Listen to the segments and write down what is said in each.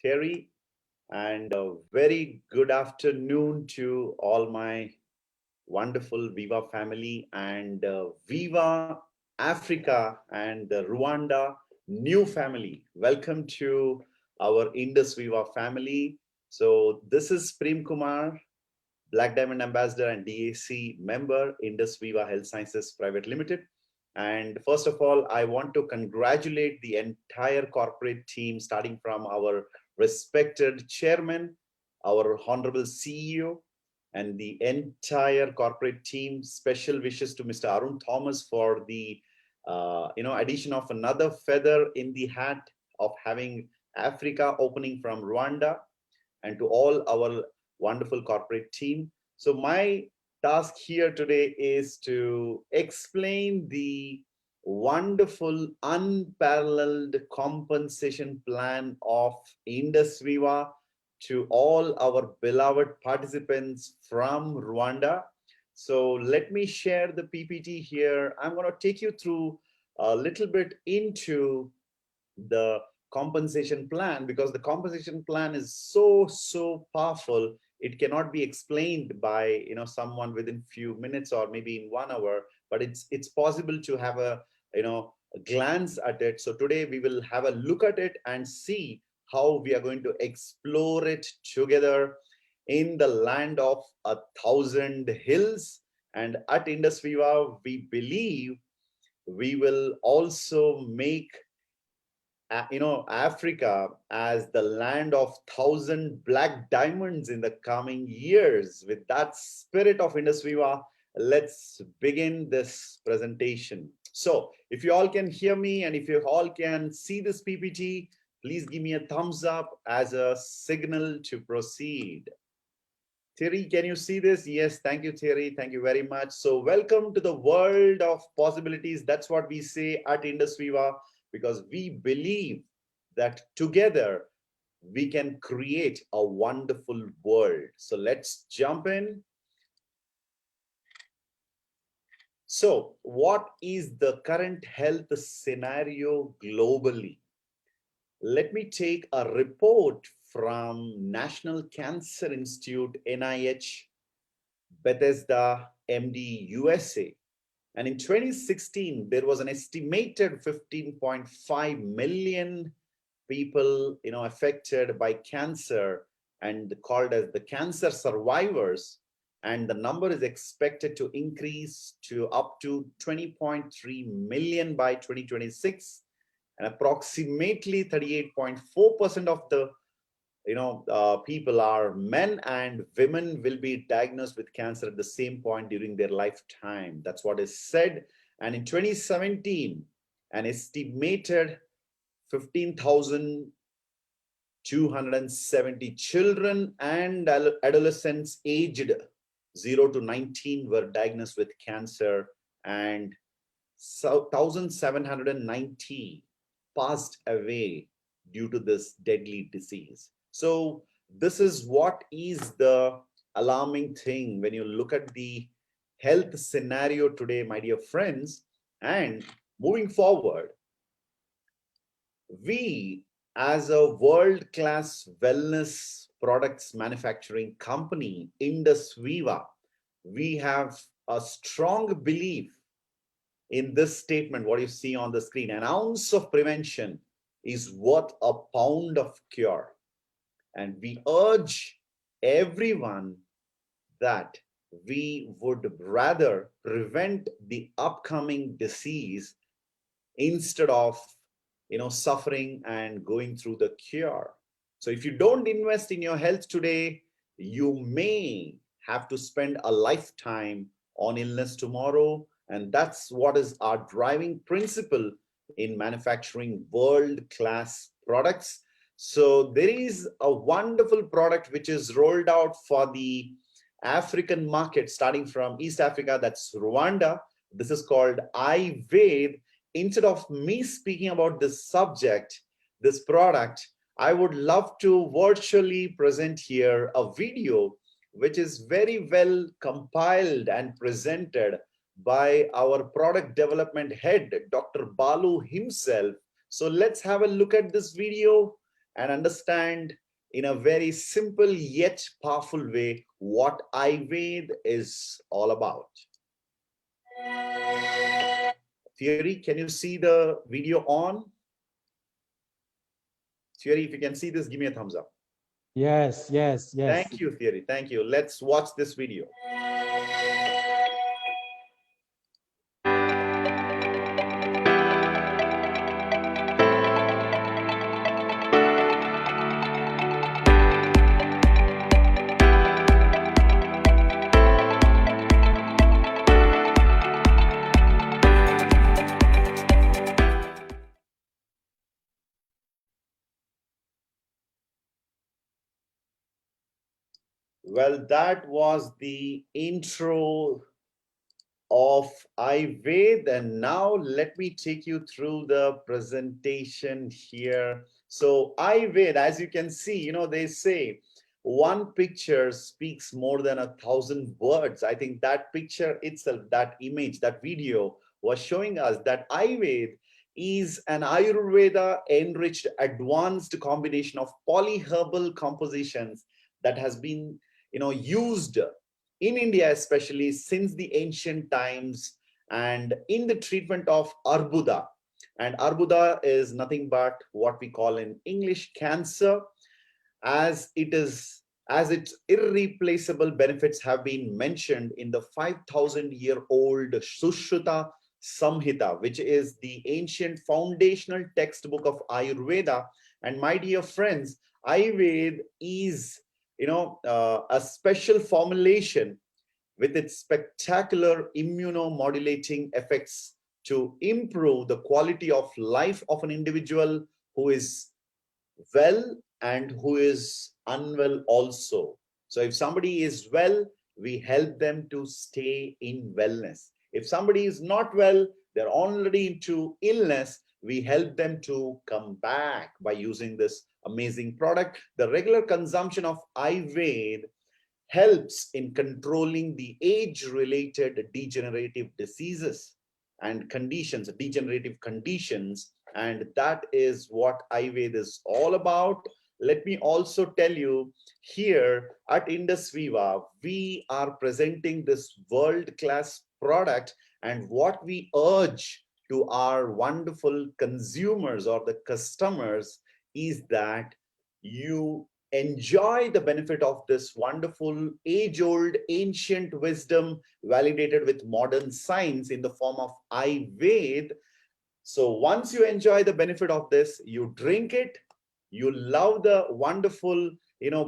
Terry, and a very good afternoon to all my wonderful Viva family and Viva Africa and the Rwanda new family. Welcome to our Indus Viva family. So this is Prem Kumar, Black Diamond Ambassador and DAC member, Indus Viva Health Sciences Private Limited. And first of all, I want to congratulate the entire corporate team, starting from our respected chairman, our honorable CEO, and the entire corporate team. Special wishes to Mr. Arun Thomas for the addition of another feather in the hat of having Africa opening from Rwanda, and to all our wonderful corporate team. So my task here today is to explain the wonderful unparalleled compensation plan of Indus Viva to all our beloved participants from Rwanda. So let me share the PPT here. I'm going to take you through a little bit into the compensation plan, because the compensation plan is so powerful. It cannot be explained by someone within few minutes or maybe in 1 hour, but it's possible to have a glance at it. So today we will have a look at it and see how we are going to explore it together in the land of 1,000 hills. And at Indus Viva, we believe we will also make Africa as the land of 1,000 black diamonds in the coming years. With that spirit of Indus Viva, let's begin this presentation. So if you all can hear me and if you all can see this PPT, please give me a thumbs up as a signal to proceed. Thierry, can you see this? Yes, thank you, Thierry. Thank you very much. So welcome to the world of possibilities. That's what we say at Indus Viva, because we believe that together we can create a wonderful world. So let's jump in. So what is the current health scenario globally? Let me take a report from National Cancer Institute, NIH, Bethesda, MD, USA. And in 2016, there was an estimated 15.5 million people, affected by cancer and called as the cancer survivors. And the number is expected to increase to up to 20.3 million by 2026. And approximately 38.4% of the people are men, and women will be diagnosed with cancer at the same point during their lifetime. That's what is said. And in 2017, an estimated 15,270 children and adolescents aged 0 to 19 were diagnosed with cancer, and 1,790 passed away due to this deadly disease. So this is what is the alarming thing when you look at the health scenario today, my dear friends. And moving forward, we as a world-class wellness products manufacturing company, Indus Viva, we have a strong belief in this statement, what you see on the screen: an ounce of prevention is worth a pound of cure. And we urge everyone that we would rather prevent the upcoming disease instead of suffering and going through the cure. So if you don't invest in your health today, you may have to spend a lifetime on illness tomorrow. And that's what is our driving principle in manufacturing world-class products. So there is a wonderful product which is rolled out for the African market, starting from East Africa, that's Rwanda. This is called iVaid. Instead of me speaking about this subject, this product, I would love to virtually present here a video which is very well compiled and presented by our product development head, Dr. Balu himself. So let's have a look at this video and understand in a very simple yet powerful way what Ayurveda is all about. Theory, can you see the video on? Theory, if you can see this, give me a thumbs up. Yes, yes, yes. Thank you, Theory. Thank you. Let's watch this video. Well, that was the intro of Ayurveda, and now let me take you through the presentation here. So Ayurveda, as you can see, they say one picture speaks more than 1,000 words. I think that picture itself, that image, that video was showing us that Ayurveda is an Ayurveda enriched advanced combination of polyherbal compositions that has been used in India, especially since the ancient times, and in the treatment of arbuda. And arbuda is nothing but what we call in English cancer, as its irreplaceable benefits have been mentioned in the 5,000-year-old Sushruta Samhita, which is the ancient foundational textbook of Ayurveda. And my dear friends, Ayurveda is a special formulation with its spectacular immunomodulating effects to improve the quality of life of an individual who is well and who is unwell also. So if somebody is well, we help them to stay in wellness. If somebody is not well, they're already into illness, we help them to come back by using this amazing product. The regular consumption of Ayurveda helps in controlling the age-related degenerative diseases and conditions, degenerative conditions, and that is what Ayurveda is all about. Let me also tell you, here at Indus Viva, we are presenting this world-class product, and what we urge to our wonderful consumers or the customers is that you enjoy the benefit of this wonderful age old ancient wisdom validated with modern science in the form of Ayurveda. So once you enjoy the benefit of this, you drink it, you love the wonderful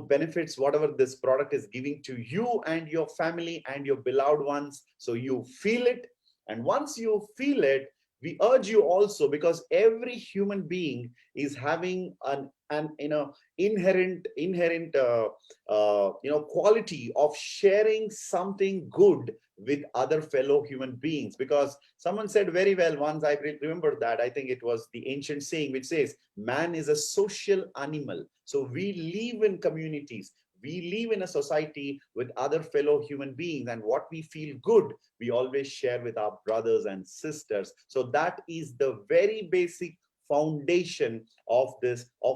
benefits whatever this product is giving to you and your family and your beloved ones, so you feel it. And once you feel it, we urge you also, because every human being is having an inherent quality of sharing something good with other fellow human beings. Because someone said very well once, I remember that, I think it was the ancient saying which says man is a social animal. So we live in communities, we live in a society with other fellow human beings, and what we feel good we always share with our brothers and sisters. So that is the very basic foundation of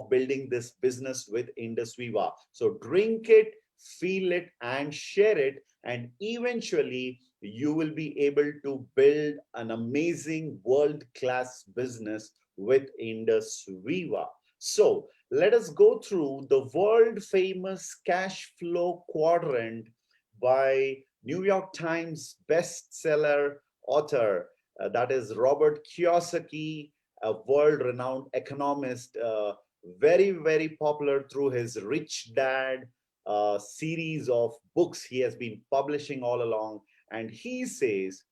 building this business with Indus Viva. So drink it, feel it, and share it, and eventually you will be able to build an amazing world-class business with Indus Viva. So let us go through the world famous cash flow quadrant by New York Times bestseller author, that is Robert Kiyosaki, a world renowned economist, very, very popular through his Rich Dad series of books he has been publishing all along. And he says,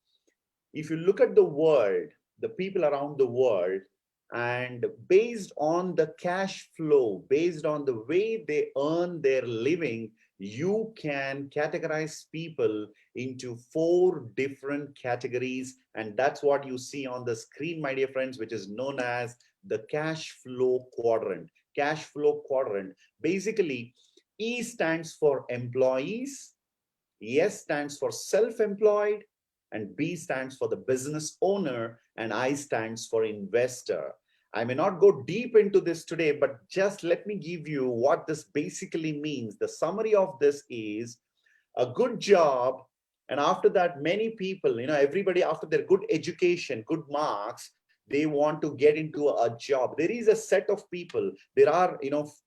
if you look at the world, the people around the world, and based on the cash flow, based on the way they earn their living, you can categorize people into 4 different categories. And that's what you see on the screen, my dear friends, which is known as the cash flow quadrant. Cash flow quadrant. Basically, E stands for employees, S stands for self-employed, and B stands for the business owner, and I stands for investor. I may not go deep into this today, but just let me give you what this basically means. The summary of this is a good job, and after that, many people, everybody after their good education, good marks, they want to get into a job. There is a set of people, there are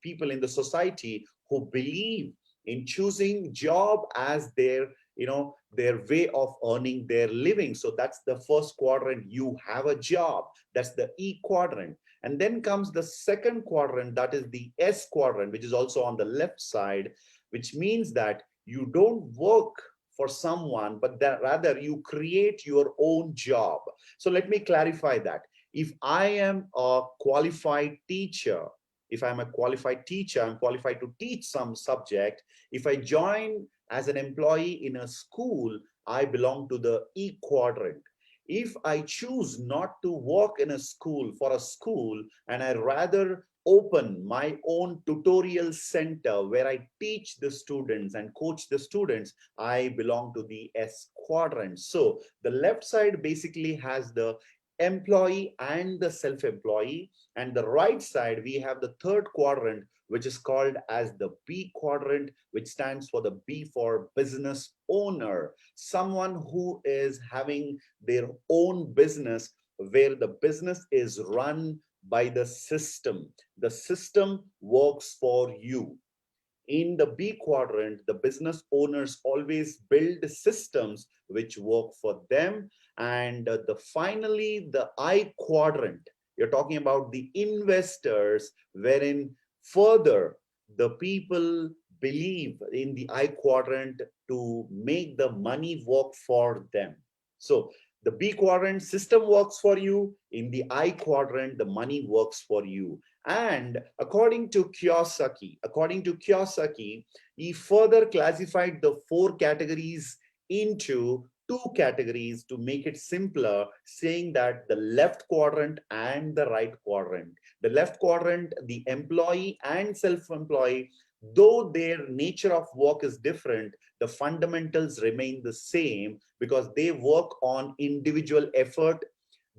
people in the society who believe in choosing job as their way of earning their living. So that's the first quadrant. You have a job, that's the E quadrant. And then comes the second quadrant, that is the S quadrant, which is also on the left side, which means that you don't work for someone, but that rather you create your own job. So let me clarify that. If I am a qualified teacher, if I'm a qualified teacher, I'm qualified to teach some subject. If I join as an employee in a school, I belong to the E quadrant. If I choose not to work in a school for a school, and I rather open my own tutorial center where I teach the students and coach the students, I belong to the S quadrant. So the left side basically has the employee and the self-employee, and the right side we have the third quadrant, which is called as the B quadrant, which stands for the B for business owner, someone who is having their own business, where the business is run by the system. The system works for you. In the B quadrant, the business owners always build systems which work for them. And the finally, the I quadrant, you're talking about the investors, wherein further the people believe in the I quadrant to make the money work for them. So the B quadrant, system works for you. In the I quadrant, the money works for you. And according to Kiyosaki, he further classified the four categories into two categories to make it simpler, saying that the left quadrant and the right quadrant. The left quadrant, the employee and self-employee, though their nature of work is different, the fundamentals remain the same because they work on individual effort.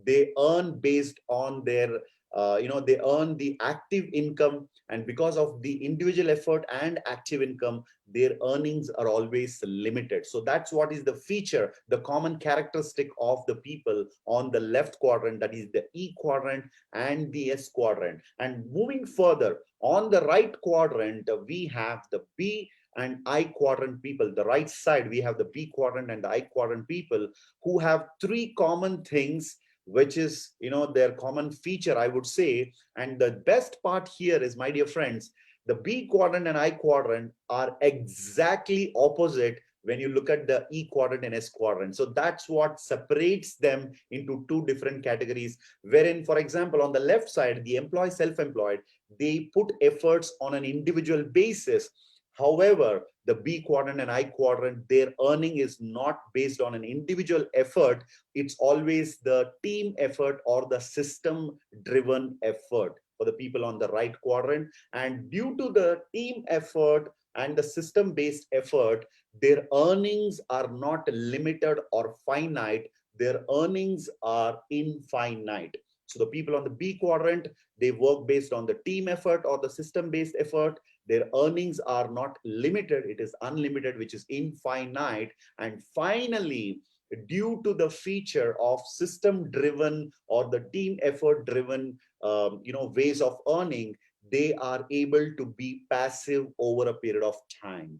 They earn based on their they earn the active income, and because of the individual effort and active income, their earnings are always limited. So that's what is the feature, the common characteristic of the people on the left quadrant, that is the E quadrant and the S quadrant. And moving further, on the right quadrant, we have the B and I quadrant people. The right side, we have the B quadrant and the I quadrant people, who have three common things, which is their common feature, I would say. And the best part here is, my dear friends, the B quadrant and I quadrant are exactly opposite when you look at the E quadrant and S quadrant. So that's what separates them into two different categories, wherein, for example, on the left side, the employee, self-employed, they put efforts on an individual basis. However, the B quadrant and I quadrant, their earning is not based on an individual effort. It's always the team effort or the system driven effort for the people on the right quadrant. And due to the team effort and the system based effort, their earnings are not limited or finite. Their earnings are infinite. So the people on the B quadrant, they work based on the team effort or the system based effort. Their earnings are not limited, it is unlimited, which is infinite. And finally, due to the feature of system driven or the team effort driven ways of earning, they are able to be passive over a period of time.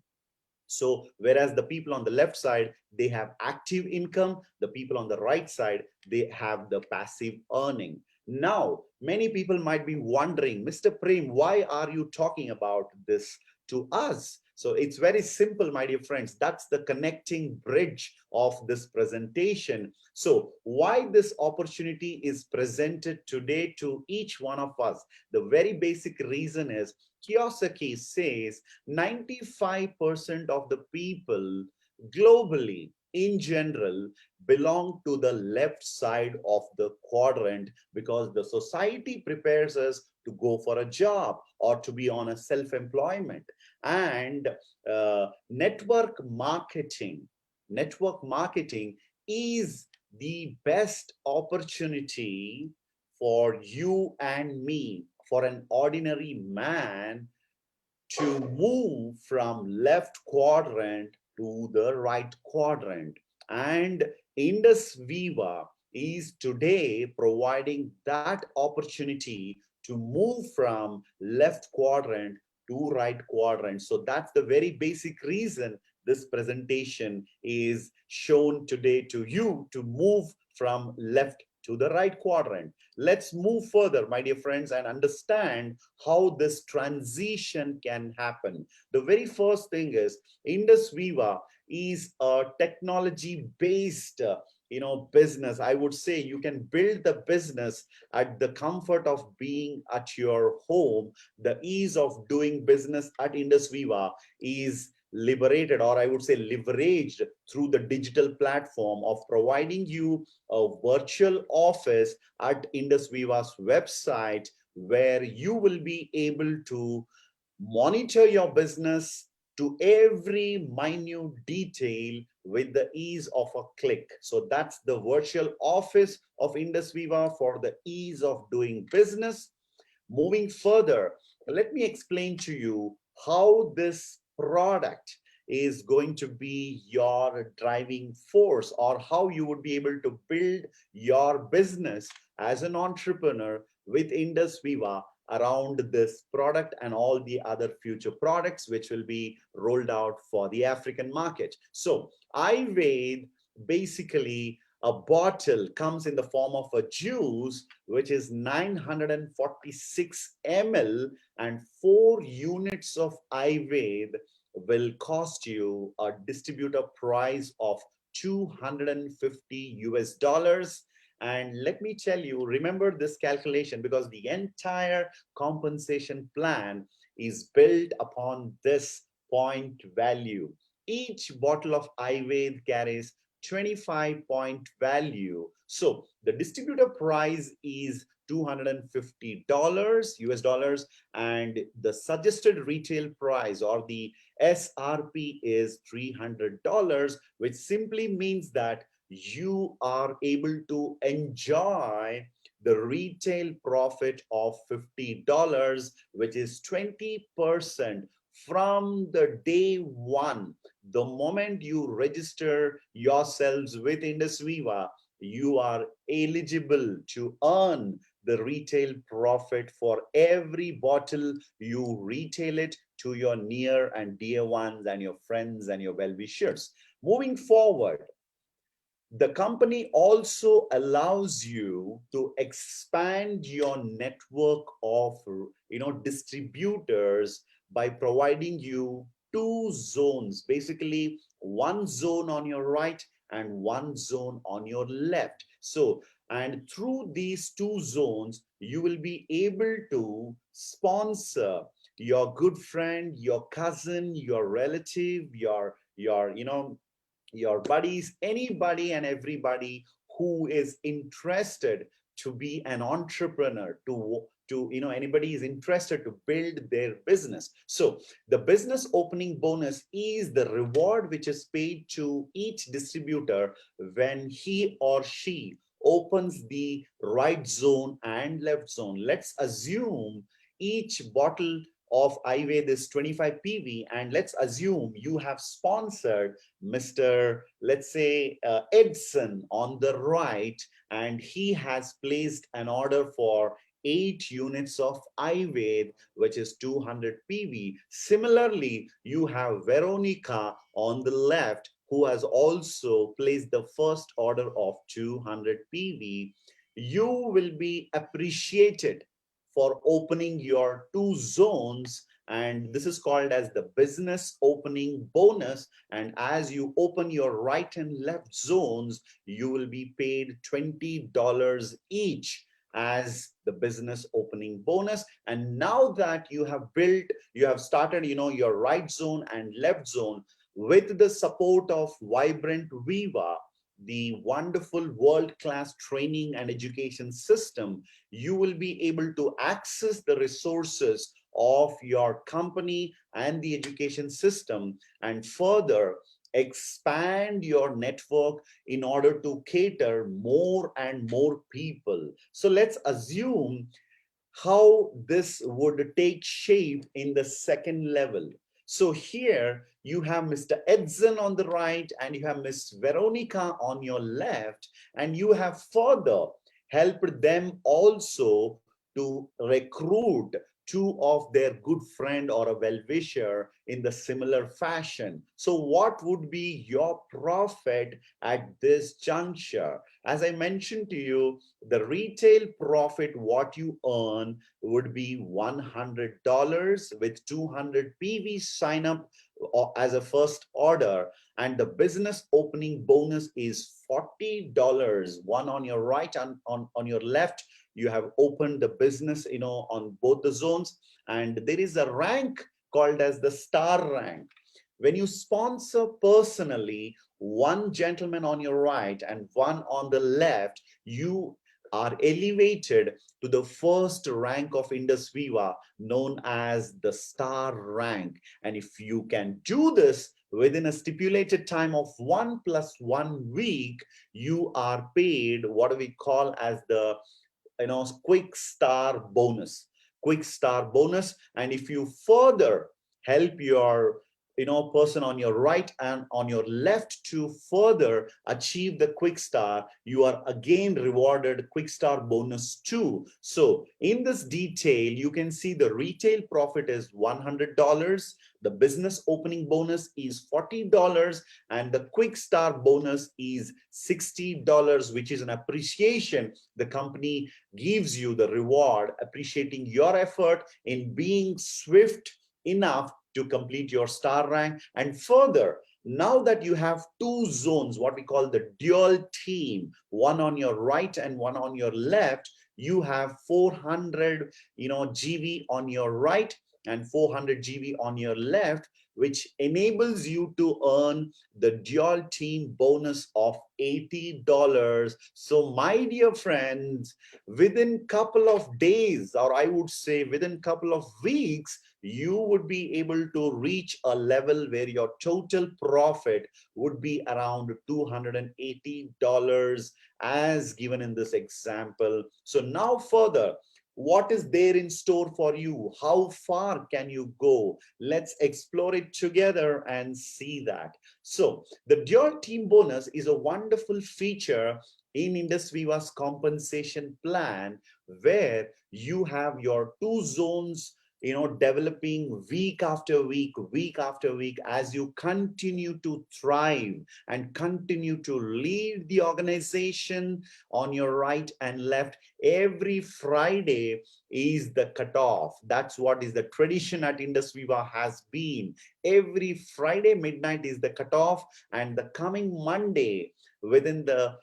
So whereas the people on the left side, they have active income, the people on the right side, they have the passive earning. Now, many people might be wondering, Mr. Prem, why are you talking about this to us? So it's very simple, my dear friends. That's the connecting bridge of this presentation. So why this opportunity is presented today to each one of us? The very basic reason is Kiyosaki says 95% of the people globally in general belong to the left side of the quadrant, because the society prepares us to go for a job or to be on a self-employment. And network marketing is the best opportunity for you and me, for an ordinary man to move from left quadrant to the right quadrant. And Indus Viva is today providing that opportunity to move from left quadrant to right quadrant. So that's the very basic reason this presentation is shown today to you, to move from left to the right quadrant. Let's move further, my dear friends, and understand how this transition can happen. The very first thing is Indus Viva is a technology based business. I would say you can build the business at the comfort of being at your home. The ease of doing business at Indus Viva is liberated, or I would say leveraged, through the digital platform of providing you a virtual office at Indus Viva's website, where you will be able to monitor your business to every minute detail with the ease of a click. So that's the virtual office of Indus Viva for the ease of doing business. Moving further, let me explain to you how this product is going to be your driving force, or how you would be able to build your business as an entrepreneur with Indus Viva around this product and all the other future products which will be rolled out for the African market. So Ayurveda, basically a bottle, comes in the form of a juice which is 946 ml, and 4 units of Ayurveda will cost you a distributor price of 250 US dollars. And let me tell you, remember this calculation, because the entire compensation plan is built upon this point value. Each bottle of Ayurveda carries 25 point value. So the distributor price is $250 US dollars, and the suggested retail price, or the SRP, is $300, which simply means that you are able to enjoy the retail profit of $50, which is 20% from the day one. The moment you register yourselves with Indus Viva, you are eligible to earn the retail profit for every bottle you retail it to your near and dear ones and your friends and your well-wishers. Moving forward, the company also allows you to expand your network of distributors by providing you two zones, basically one zone on your right and one zone on your left. So, and through these two zones you will be able to sponsor your good friend, your cousin, your relative, your buddies, anybody and everybody who is interested to be an entrepreneur, to anybody is interested to build their business. So the business opening bonus is the reward which is paid to each distributor when he or she opens the right zone and left zone. Let's assume each bottle of Ayurveda is 25 PV, and let's assume you have sponsored Mr. Let's say Edson on the right, and he has placed an order for 8 units of Ayurveda, which is 200 PV. Similarly, you have Veronica on the left, who has also placed the first order of 200 PV. You will be appreciated for opening your two zones, and this is called as the business opening bonus. And as you open your right and left zones, you will be paid $20 each as the business opening bonus. And now that you have started your right zone and left zone, with the support of Vibrant Viva, the wonderful world-class training and education system, you will be able to access the resources of your company and the education system. And further, expand your network in order to cater more and more people. So let's assume how this would take shape in the second level. So here you have Mr. Edson on the right and you have Miss Veronica on your left, and you have further helped them also to recruit two of their good friend or a well-wisher in the similar fashion. So what would be your profit at this juncture? As I mentioned to you, the retail profit, what you earn would be $100 with 200 PV sign up as a first order. And the business opening bonus is $40, one on your right and on your left. You have opened the business, on both the zones. And there is a rank called as the star rank. When you sponsor personally one gentleman on your right and one on the left, you are elevated to the first rank of Indus Viva, known as the star rank. And if you can do this within a stipulated time of 1+1 week, you are paid what we call as the quick star bonus. Quick star bonus. And if you further help your person on your right and on your left to further achieve the quick star, you are again rewarded quick star bonus too. So in this detail, you can see the retail profit is $100, the business opening bonus is $40, and the quick star bonus is $60, which is an appreciation. The company gives you the reward, appreciating your effort in being swift enough to complete your star rank. And further, now that you have two zones, what we call the dual team, one on your right and one on your left, you have 400 GV on your right and 400 GV on your left, which enables you to earn the dual team bonus of $80. So my dear friends, within couple of days, or I would say within couple of weeks, you would be able to reach a level where your total profit would be around $280 as given in this example. So now further, what is there in store for you? How far can you go? Let's explore it together and see that. So the dual team bonus is a wonderful feature in Indus Viva's compensation plan, where you have your two zones developing week after week after week, as you continue to thrive and continue to lead the organization on your right and left. Every Friday is the cutoff. That's what is the tradition at Indus Viva has been. Every Friday midnight is the cutoff, and the coming Monday, within the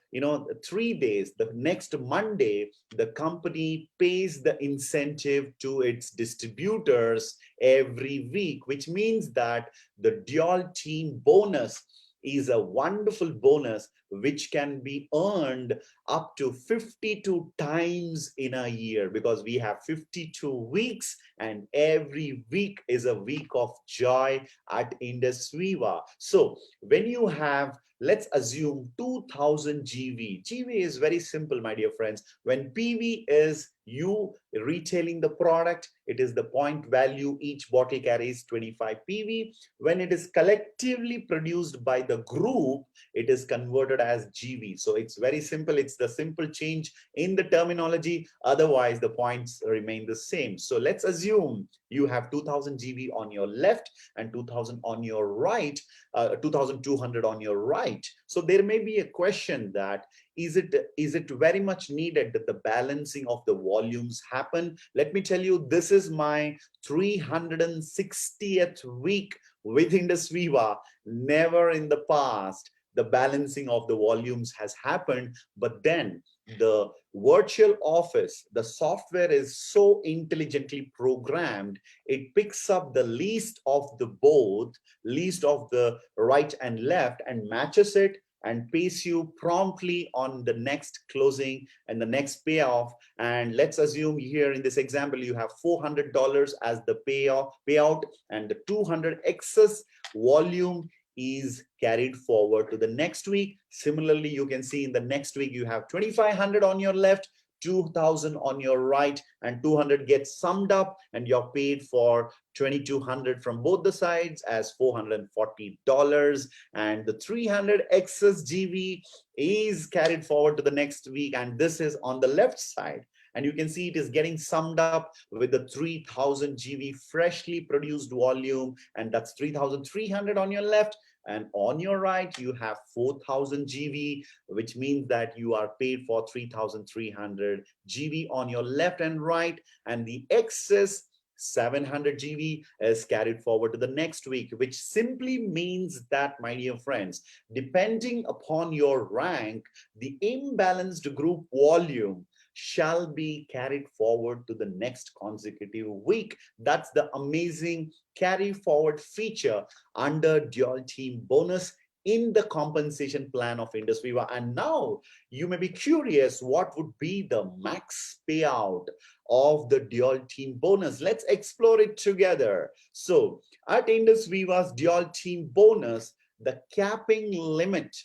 3 days, the next Monday, the company pays the incentive to its distributors every week, which means that the dual team bonus is a wonderful bonus which can be earned up to 52 times in a year, because we have 52 weeks and every week is a week of joy at Indus Viva. So when you have, let's assume 2000 GV. GV is very simple, my dear friends. When PV is you retailing the product, it is the point value. Each bottle carries 25 PV. When it is collectively produced by the group, it is converted as GV. So it's very simple. It's the simple change in the terminology. Otherwise, the points remain the same. So let's assume you have 2000 GV on your left and 2000 on your right, 2200 on your right. So there may be a question that is it very much needed that the balancing of the volumes happen? Let me tell you, this is my 360th week with Indus Viva. Never in the past the balancing of the volumes has happened, but then the virtual office, the software is so intelligently programmed, it picks up the least of the both, least of the right and left, and matches it and pays you promptly on the next closing and the next payoff. And let's assume here in this example, you have $400 as the payout, and the 200 excess volume is carried forward to the next week. Similarly, you can see in the next week you have 2,500 on your left, 2,000 on your right, and 200 gets summed up, and you're paid for 2,200 from both the sides as $440. And the 300 excess GV is carried forward to the next week, and this is on the left side. And you can see it is getting summed up with the 3,000 GV freshly produced volume, and that's 3,300 on your left. And on your right, you have 4,000 GV, which means that you are paid for 3,300 GV on your left and right. And the excess 700 GV is carried forward to the next week, which simply means that, my dear friends, depending upon your rank, the imbalanced group volume shall be carried forward to the next consecutive week. That's the amazing carry forward feature under dual team bonus in the compensation plan of Indus Viva. And now you may be curious, what would be the max payout of the dual team bonus? Let's explore it together. So at Indus Viva's dual team bonus, the capping limit,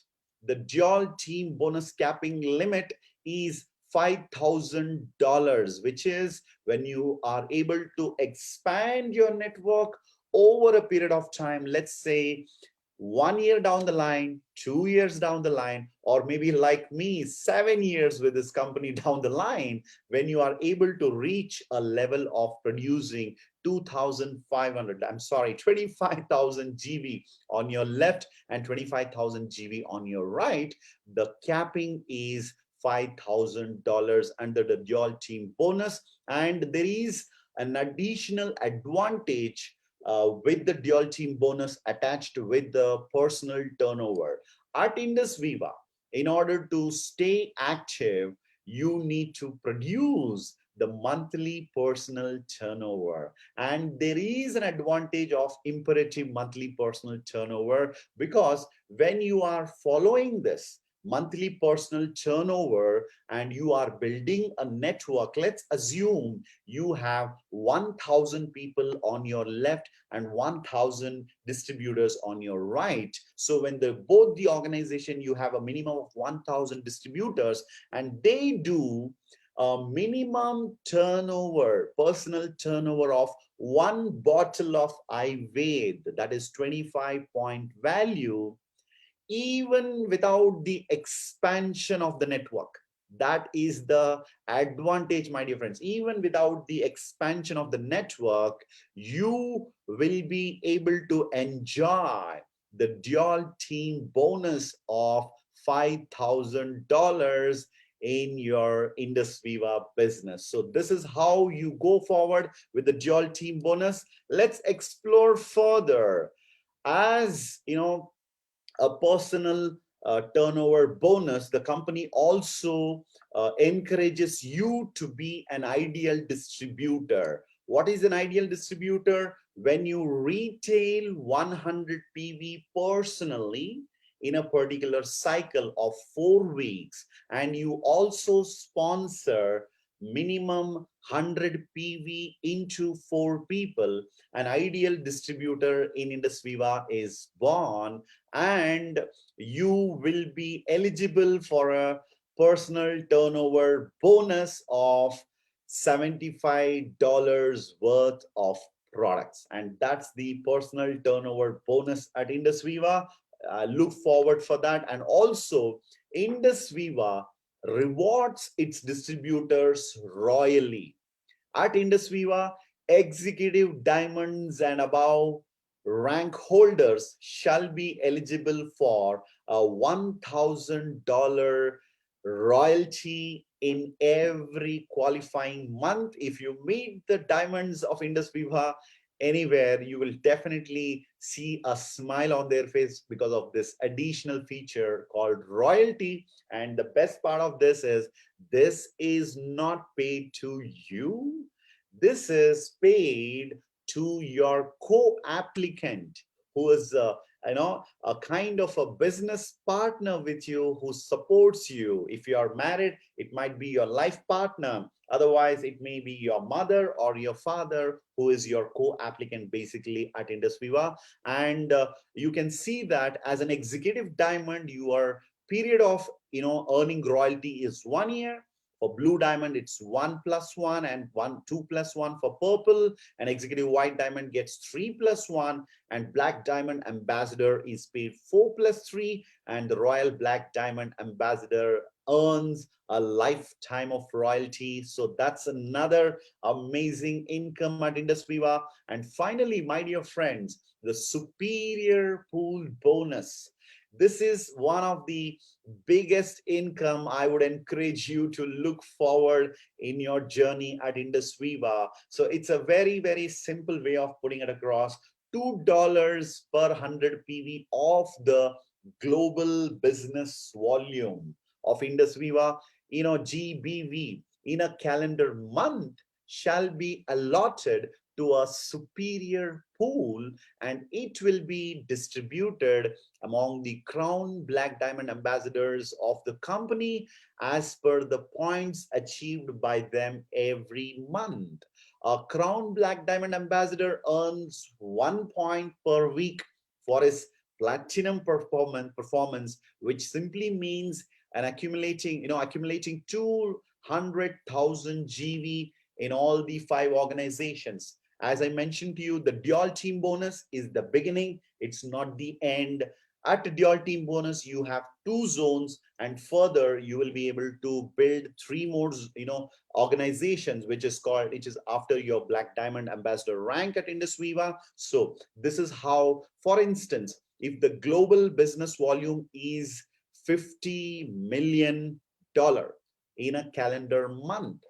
the dual team bonus capping limit is $5,000, which is when you are able to expand your network over a period of time, let's say 1 year down the line, 2 years down the line, or maybe like me, 7 years with this company down the line, when you are able to reach a level of producing 2,500, I'm sorry, 25,000 GV on your left and 25,000 GV on your right, the capping is $5,000 under the dual team bonus. And there is an additional advantage with the dual team bonus attached with the personal turnover. At Indus Viva, in order to stay active, you need to produce the monthly personal turnover. And there is an advantage of imperative monthly personal turnover, because when you are following this monthly personal turnover and you are building a network, let's assume you have 1,000 people on your left and 1,000 distributors on your right. So when both the organization, you have a minimum of 1,000 distributors, and they do a minimum turnover, personal turnover of one bottle of Ayurveda, that is 25 point value, even without the expansion of the network. That is the advantage, my dear friends. Even without the expansion of the network, you will be able to enjoy the dual team bonus of $5,000 in your Indus Viva business. So this is how you go forward with the dual team bonus. Let's explore further. As you know, a personal turnover bonus, the company also encourages you to be an ideal distributor. What is an ideal distributor? When you retail 100 PV personally in a particular cycle of 4 weeks, and you also sponsor minimum 100 PV into 4 people, an ideal distributor in Indus Viva is born, and you will be eligible for a personal turnover bonus of $75 worth of products. And that's the personal turnover bonus at Indus Viva. Look forward for that. And also, Indus Viva rewards its distributors royally. At Indus Viva, executive diamonds and above rank holders shall be eligible for a $1,000 royalty in every qualifying month. If you meet the diamonds of Indus Viva anywhere, you will definitely see a smile on their face because of this additional feature called royalty. And the best part of this is not paid to you. This is paid to your co-applicant who is a kind of a business partner with you who supports you. If you are married, it might be your life partner. Otherwise, it may be your mother or your father who is your co-applicant basically at Indus Viva. And you can see that as an executive diamond, your period of earning royalty is 1 year. For blue diamond, it's 1+1 and 2+1 for purple. And executive white diamond gets 3+1, and black diamond ambassador is paid 4+3, and the royal black diamond ambassador earns a lifetime of royalty. So that's another amazing income at Indus Viva. And finally, my dear friends, the superior pool bonus. This is one of the biggest income I would encourage you to look forward in your journey at Indus Viva. So it's a very, very simple way of putting it across. $2 per 100 PV of the global business volume of Indus Viva, GBV, in a calendar month shall be allotted to a superior pool, and it will be distributed among the crown black diamond ambassadors of the company as per the points achieved by them every month. A crown black diamond ambassador earns 1 point per week for his platinum performance, which simply means an accumulating 200,000 GV in all the 5 organizations. As I mentioned to you, the dual team bonus is the beginning, it's not the end. At the dual team bonus, you have 2 zones, and further you will be able to build 3 more organizations, which is after your black diamond ambassador rank at Indus Viva. So this is how, for instance, if the global business volume is $50 million in a calendar month,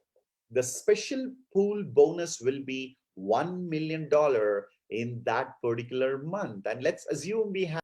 the special pool bonus will be $1 million in that particular month. And let's assume we have